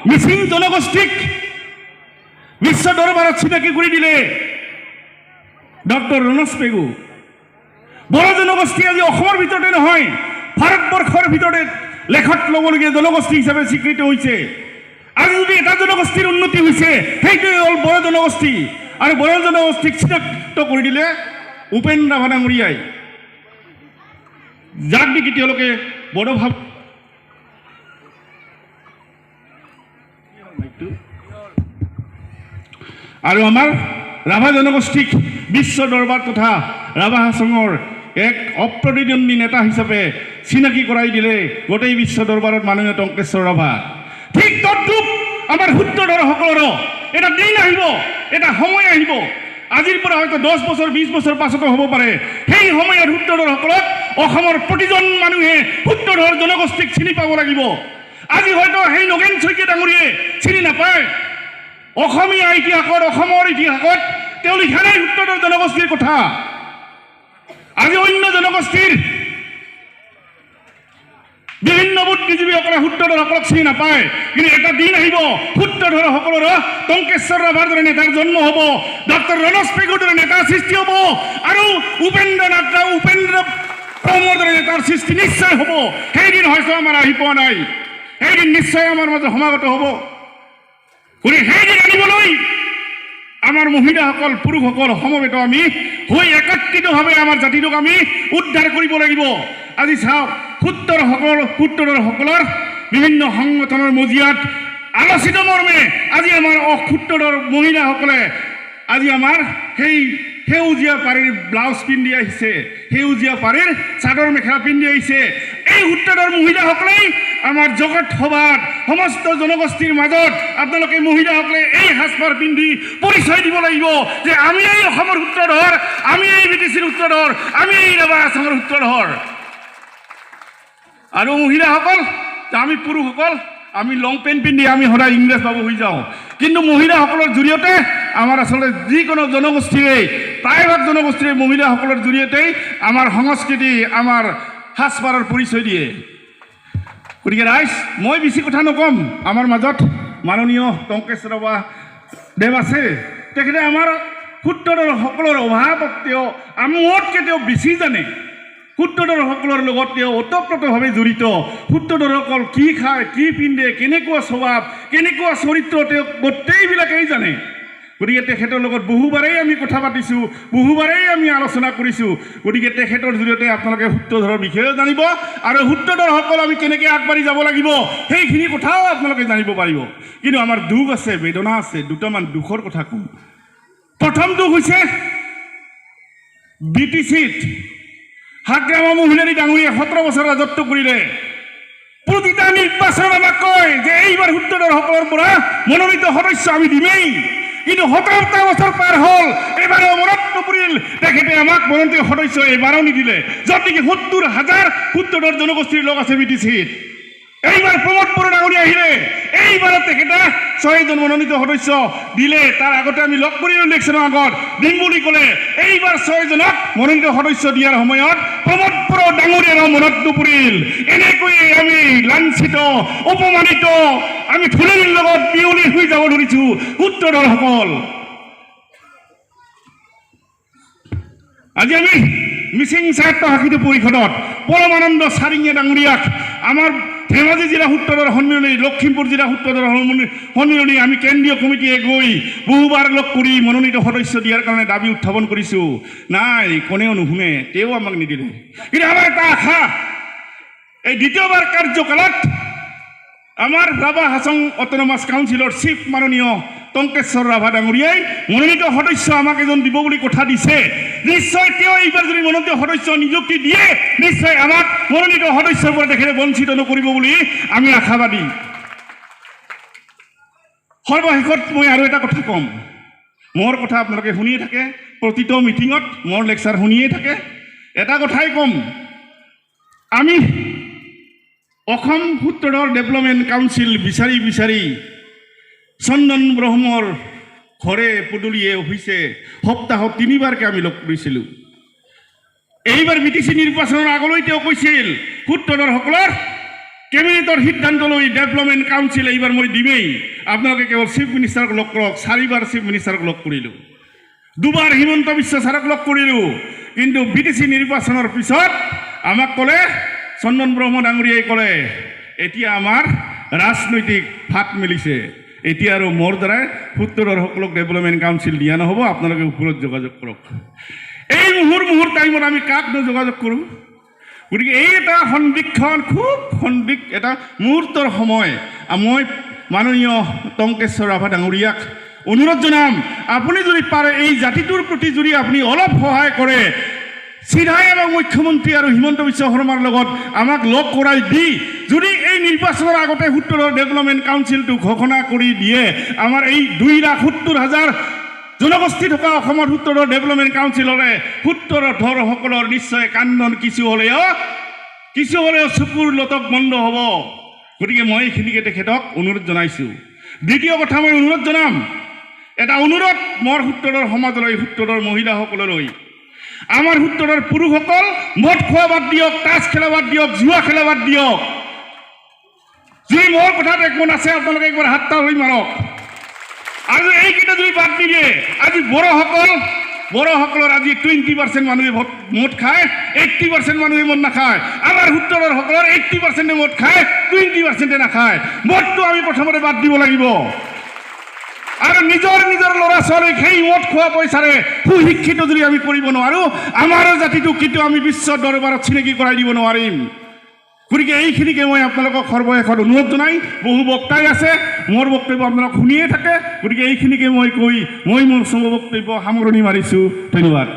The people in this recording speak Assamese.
মিচিং জনগোষ্ঠীক বিশ্ব দৰবাৰত চিনাকি কৰি দিলে ডক্টৰ ৰণোজ পেগু। বড়ো জনগোষ্ঠী আজি অসমৰ ভিতৰতে নহয়, ভাৰতবৰ্ষৰ ভিতৰতে লেখত ল'বলগীয়া জনগোষ্ঠী হিচাপে স্বীকৃত হৈছে। আজি যদি এটা জনগোষ্ঠীৰ উন্নতি হৈছে সেইটোৱে হ'ল বড়ো জনগোষ্ঠী। আৰু বড়ো জনগোষ্ঠীক চিনাক্ত কৰি দিলে উপেন্দ্ৰ ৰাভা ডাঙৰীয়াই, যাক নেকি তেওঁলোকে বড়ো ভাৱ আৰু আমাৰ ৰাভা জনগোষ্ঠীক বিশ্ব দৰবাৰ তথা ৰাভা হাছঙৰ এক অপ্ৰতিদ্বন্দ্বী নেতা হিচাপে চিনাকি কৰাই দিলে গোটেই বিশ্ব দৰবাৰত মাননীয় টংকেশ্বৰ ৰাভা। ঠিক তদ্ৰূপ আমাৰ সূত্ৰধৰসকলৰো এটা দিন আহিব, এটা সময় আহিব, আজিৰ পৰা হয়তো 10 বছৰ 20 বছৰ পাছতো হ'ব পাৰে। সেই সময়ত সূত্ৰধৰসকলক অসমৰ প্ৰতিজন মানুহে সূত্ৰধৰ জনগোষ্ঠীক চিনি পাব লাগিব। আজি হয়তো সেই নগেন শইকীয়া ডাঙৰীয়ে চিনি নাপায়। অসমীয়া ইতিহাসত, অসমৰ ইতিহাসত তেওঁ লিখা নাই সূত্ৰধৰ জনগোষ্ঠীৰ কথা। আজি অন্য জনগোষ্ঠীৰ বিভিন্ন বুদ্ধিজীৱীসকলে সূত্ৰধৰসকলক চিনি নাপায়। কিন্তু এটা দিন আহিব সূত্ৰধৰসকলৰো টংকেশ্বৰ ৰাভাৰ দৰে নেতাৰ জন্ম হ'ব, ডক্টৰ ৰণোজ পেগুৰ দৰে নেতাৰ সৃষ্টি হ'ব, আৰু উপেন্দ্ৰ প্ৰমৰ দৰে নেতাৰ সৃষ্টি নিশ্চয় হ'ব। সেইদিন হয়তো আমাৰ আহি পোৱা নাই, সেইদিন নিশ্চয় আমাৰ মাজত সমাগত হ'ব। গতিকে সেইদিন আনিবলৈ আমাৰ মহিলাসকল, পুৰুষসকল সমবেত আমি হৈ একত্ৰিতভাৱে আমাৰ জাতিটোক আমি উদ্ধাৰ কৰিব লাগিব। আজি চাওক, সূত্ৰধৰসকলৰ বিভিন্ন সংগঠনৰ মজিয়াত আলোচিত মৰ্মে আজি আমাৰ অসূত্ৰধৰ মহিলাসকলে আজি আমাৰ সেই সেউজীয়া পাৰীৰ ব্লাউজ পিন্ধি আহিছে, সেউজীয়া পাৰীৰ চাদৰ মেখেলা পিন্ধি আহিছে। এই সূত্ৰধৰ মহিলাসকলেই আমাৰ জগত সভাত সমস্ত জনগোষ্ঠীৰ মাজত আপোনালোকে মহিলাসকলে এই সাজপাৰ পিন্ধি পৰিচয় দিব লাগিব যে আমি এই অসমৰ সূত্ৰধৰ, আমি এই বিটিচিৰ সূত্ৰধৰ, আমি এই ৰাভা হাছঙৰ সূত্ৰধৰ। আৰু মহিলাসকল, আমি পুৰুষসকল আমি লং পেণ্ট পিন্ধি আমি সদায় ইংৰাজ বাবু হৈ যাওঁ। কিন্তু মহিলাসকলৰ জৰিয়তে আমাৰ আচলতে যিকোনো জনগোষ্ঠীৰে, প্ৰায়ভাগ জনগোষ্ঠীৰে মহিলাসকলৰ জৰিয়তেই আমাৰ সংস্কৃতি, আমাৰ সাজপাৰৰ পৰিচয় দিয়ে। গতিকে ৰাইজ, মই বেছি কথা নক'ম। আমাৰ মাজত মাননীয় টংকেশ্বৰ ৰাভা দেৱ আছে, তেখেতে আমাৰ সূত্ৰধৰসকলৰ অভাৱত তেওঁ মোতকৈ তেওঁ বেছি জানে। সূত্ৰধৰসকলৰ লগত তেওঁ ওতঃপ্ৰোতভাৱে জড়িত। সূত্ৰধৰসকল কি খায়, কি পিন্ধে, কেনেকুৱা স্বভাৱ, কেনেকুৱা চৰিত্ৰ, তেওঁ গোটেইবিলাকেই জানে। গতিকে তেখেতৰ লগত বহুবাৰেই আমি কথা পাতিছোঁ, বহুবাৰেই আমি আলোচনা কৰিছোঁ। গতিকে তেখেতৰ জৰিয়তে আপোনালোকে সূত্ৰধৰৰ বিষয়েও জানিব, আৰু সূত্ৰধৰসকল আমি কেনেকৈ আগবাঢ়ি যাব লাগিব সেইখিনি কথাও আপোনালোকে জানিব পাৰিব। কিন্তু আমাৰ দুখ আছে, বেদনা আছে। দুটামান দুখৰ কথা কওঁ। প্ৰথম দুখ হৈছে BTCত হাগ্ৰামা মহিলাৰী ডাঙৰীয়ে 17 বছৰ ৰাজত্ব কৰিলে। প্ৰতিটা নিৰ্বাচনত আমাক কয় যে এইবাৰ সূত্ৰধৰসকলৰ পৰা মনোনীত সদস্য আমি দিমেই। কিন্তু 17টা বছৰ পাৰ হ'ল, এইবাৰো মনত নপৰিল তেখেতে আমাক মনোনীত সদস্য এইবাৰো নিদিলে। য'ত নেকি 70,000 সূত্ৰধৰ জনগোষ্ঠীৰ লোক আছে BTCত। এইবাৰ প্ৰমোদ বড়ো ডাঙৰীয়া আহিলে, এইবাৰত তেখেতে 6জন মনোনীত সদস্য দিলে। তাৰ আগতে আমি লগ কৰিলোঁ ইলেকশ্যনৰ আগত, দিম বুলি ক'লে। এইবাৰ 6জনক মনোনীত সদস্য দিয়াৰ সময়ত প্ৰমোদ বড়ো ডাঙৰীয়াৰো মনত নপৰিল। এনেকৈয়ে আমি লাঞ্ছিত, অপমানিত, আমি ফুলেৰিৰ লগত বিয়লি হৈ যাব ধৰিছোঁ সূত্ৰধৰসকল। আজি আমি মিচিং স্বায়ত্তশাসিত পৰিষদত পৰমানন্দ চাৰিঙীয়া ডাঙৰীয়াক আমাৰ ধেমাজি জিলা সূত্ৰধৰ সন্মিলনী, লখিমপুৰ জিলা সূত্ৰধৰ সন্মিলনী আমি কেন্দ্ৰীয় কমিটিয়ে গৈ বহুবাৰ লগ কৰি মনোনীত সদস্য দিয়াৰ কাৰণে দাবী উত্থাপন কৰিছোঁ। নাই, কোনেও নুশুনে, তেওঁ আমাক নিদিলে। কিন্তু আমাৰ এটা আশা, এই দ্বিতীয়বাৰ কাৰ্যকালত আমাৰ ৰাভা হাছং অট'নমাছ কাউন্সিলৰ চিফ মাননীয় টংকেশ্বৰ ৰাভা ডাঙৰীয়াই মনোনীত সদস্য আমাক এজন দিব বুলি কথা দিছে। নিশ্চয় তেওঁ এইবাৰ যদি মনোনীত সদস্য নিযুক্তি দিয়ে, নিশ্চয় আমাক মনোনীত সদস্যৰ পৰা তেখেতে বঞ্চিত নকৰিব বুলি আমি আশাবাদী। সৰ্বশেষত মই আৰু এটা কথা ক'ম। মোৰ কথা আপোনালোকে শুনিয়ে থাকে, প্ৰতিটো মিটিঙত মোৰ লেকচাৰ শুনিয়ে থাকে। এটা কথাই ক'ম, আমি অসম সূত্ৰধৰ ডেভেলপমেণ্ট কাউন্সিল বিচাৰি বিচাৰি চন্দন ব্ৰহ্মৰ ঘৰে পদূলিয়ে অফিচে সপ্তাহত 3বাৰকৈ আমি লগ কৰিছিলোঁ। এইবাৰ BTC নিৰ্বাচনৰ আগলৈ তেওঁ কৈছিল সূত্ৰধৰসকলৰ কেবিনেটৰ সিদ্ধান্ত লৈ ডেভেলপমেণ্ট কাউন্সিল এইবাৰ মই দিমেই আপোনালোকে কেৱল চিফ মিনিষ্টাৰক লগ কৰক 4বাৰ চিফ মিনিষ্টাৰক লগ কৰিলোঁ 2বাৰ হিমন্ত বিশ্ব ছাৰক লগ কৰিলোঁ কিন্তু বিটিচি নিৰ্বাচনৰ পিছত আমাক ক'লে চন্দন ব্ৰহ্ম ডাঙৰীয়াই ক'লে এতিয়া আমাৰ ৰাজনৈতিক ফাট মেলিছে এতিয়া আৰু মোৰ দ্বাৰাই উত্তৰসকলক ডেভেলপমেণ্ট কাউন্সিল দিয়া নহ'ব আপোনালোকে ওপৰত যোগাযোগ কৰক এই মুহূৰ্ত টাইমত আমি কাক যোগাযোগ কৰোঁ গতিকে এই এটা সন্দিক্ষণ খুব এটা মুহূৰ্তৰ সময় মই মাননীয় টংকেশ্বৰ ৰাভা ডাঙৰীয়াক অনুৰোধ জনাম আপুনি যদি পাৰে এই জাতিটোৰ প্ৰতি যদি আপুনি অলপ সহায় কৰে চিধাই আমাক মুখ্যমন্ত্ৰী আৰু হিমন্ত বিশ্ব শৰ্মাৰ লগত আমাক লগ কৰাই দি যদি এই নিৰ্বাচনৰ আগতে উত্তৰৰ ডেভেলপমেণ্ট কাউন্সিলটো ঘোষণা কৰি দিয়ে আমাৰ এই 2,70,000 জনগোষ্ঠী থকা অসমৰ উত্তৰৰ ডেভেলপমেণ্ট কাউন্সিলৰে উত্তৰৰ ধৰসকলৰ নিশ্চয় কান্দন কিছু হ'লেও চকুৰ লতক বন্ধ হ'ব গতিকে মই এইখিনিকে তেখেতক অনুৰোধ জনাইছোঁ দ্বিতীয় কথা মই অনুৰোধ জনাম এটা অনুৰোধ মোৰ উত্তৰৰ সমাজলৈ উত্তৰৰ মহিলাসকললৈ আমাৰ উত্তৰৰ পুৰুষসকল মদ খোৱা বাদ দিয়ক তাছ খেলা বাদ দিয়ক জুৱা খেলা বাদ দিয়ক যদি মোৰ কথাত একমত আছে আপোনালোকে একবাৰ হাত তালি মাৰক আৰু এইকেইটা যদি বাদ দিয়ে আজি বড়োসকলৰ আজি 20% মানুহে মদ খায় 80% মানুহে মদ নাখায় আমাৰ উত্তৰৰ সকলৰ 80% মদ খায় 20% নাখায় মদটো আমি প্ৰথমতে বাদ দিব লাগিব আৰু নিজৰ ল'ৰা ছোৱালীক সেই মদ খোৱা পইচাৰে সুশিক্ষিত যদি আমি কৰিব নোৱাৰোঁ আমাৰ জাতিটো কিন্তু আমি বিশ্ব দৰবাৰত চিনাকি কৰাই দিব নোৱাৰিম গতিকে এইখিনিকে মই আপোনালোকক সৰ্বশেষত অনুৰোধ জনাই বহু বক্তাই আছে মোৰ বক্তব্য আপোনালোক শুনিয়ে থাকে গতিকে এইখিনিকে মই কৈ মই মোৰ বক্তব্য সামৰণি মাৰিছোঁ ধন্যবাদ